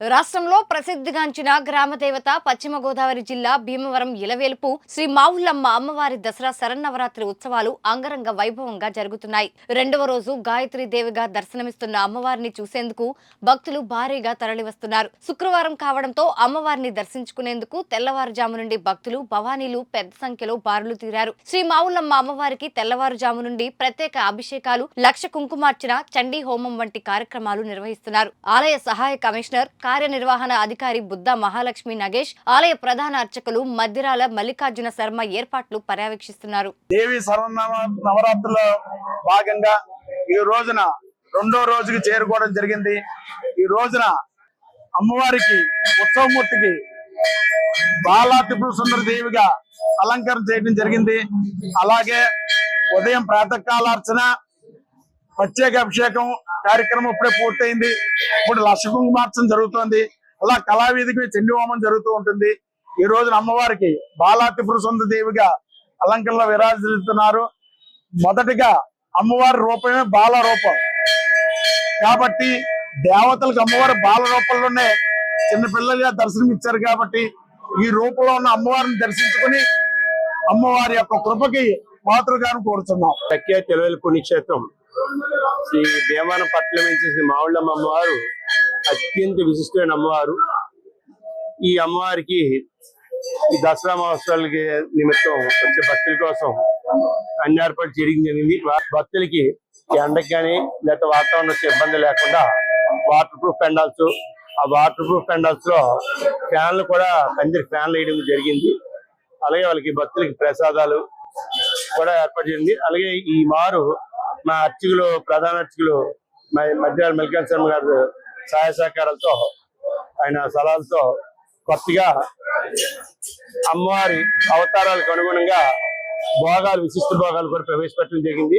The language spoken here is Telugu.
రాష్ట్రంలో ప్రసిద్ధిగాంచిన గ్రామ దేవత పశ్చిమ గోదావరి జిల్లా భీమవరం ఇలవేలుపు శ్రీ మావుళ్ళమ్మ అమ్మవారి దసరా శరన్నవరాత్రి ఉత్సవాలు అంగరంగ వైభవంగా జరుగుతున్నాయి. రెండవ రోజు గాయత్రి దేవిగా దర్శనమిస్తున్న అమ్మవారిని చూసేందుకు భక్తులు భారీగా తరలివస్తున్నారు. శుక్రవారం కావడంతో అమ్మవారిని దర్శించుకునేందుకు తెల్లవారుజాము నుండి భక్తులు భవానీలు పెద్ద సంఖ్యలో బారులు తీరారు. శ్రీ మావుళ్ళమ్మ అమ్మవారికి తెల్లవారుజాము నుండి ప్రత్యేక అభిషేకాలు, లక్ష కుంకుమార్చన, చండీ హోమం వంటి కార్యక్రమాలు నిర్వహిస్తున్నారు. ఆలయ సహాయ కమిషనర్, కార్యనిర్వహణ అధికారి బుద్ధ మహాలక్ష్మి నగేష్, ఆలయ ప్రధాన అర్చకులు మద్దిరాల మల్లికార్జున శర్మ ఏర్పాట్లు పర్యవేక్షిస్తున్నారు. దేవి నవరాత్రుల భాగంగా ఈ రోజున రెండో రోజుకి చేరుకోవడం జరిగింది. ఈ రోజున అమ్మవారికి ఉత్సవమూర్తికి బాలా త్రిపుర సుందరి దేవిగా అలంకరణ చేయడం జరిగింది. అలాగే ఉదయం ప్రాతకాలార్చన, ప్రత్యేక అభిషేకం కార్యక్రమం ఇప్పుడే పూర్తయింది. ఇప్పుడు లక్ష కుంకుమార్చన జరుగుతోంది. అలా కళావీధికి చండీ హోమం జరుగుతూ ఉంటుంది. ఈ రోజున అమ్మవారికి బాలా త్రిపుర సుందరి దేవిగా అలంకరణలో విరాజిల్లుతున్నారు. మొదటిగా అమ్మవారి రూపమే బాల రూపం కాబట్టి దేవతలకు అమ్మవారి బాల రూపంలోనే చిన్నపిల్లలుగా దర్శనం ఇచ్చారు. కాబట్టి ఈ రూపంలో ఉన్న అమ్మవారిని దర్శించుకుని అమ్మవారి యొక్క కృపకి పాత్రగాను కోరుతున్నాం. తెలవేలు పుణ్యక్షేత్రం శ్రీ భీమవరం పట్ల నుంచి శ్రీ మావుళ్ళమ్మ అమ్మవారు అత్యంత విశిష్టమైన అమ్మవారు. ఈ అమ్మవారికి ఈ దసరా మహోత్సవాలకి నిమిత్తం వచ్చే భక్తుల కోసం అన్ని ఏర్పాటు చేయడం జరిగింది. భక్తులకి ఎండకి కానీ లేకపోతే వాతావరణం వచ్చే ఇబ్బంది లేకుండా వాటర్ ప్రూఫ్ పెండాల్స్, ఆ వాటర్ ప్రూఫ్ పెండాల్స్ లో ఫ్యాన్లు కూడా పందిరి ఫ్యాన్లు వేయడం జరిగింది. అలాగే వాళ్ళకి భక్తులకి ప్రసాదాలు కూడా ఏర్పాటు చేయండి. అలాగే ఈ మారు మా అర్చకులు, ప్రధాన అర్చకులు మద్దిరాల మల్లికార్జున శర్మ గారు సహాయ సహకారాలతో, ఆయన సలహాలతో కొత్తగా అమ్మవారి అవతారాలకు అనుగుణంగా భోగాలు, విశిష్ట భోగాలు కూడా ప్రవేశపెట్టడం జరిగింది.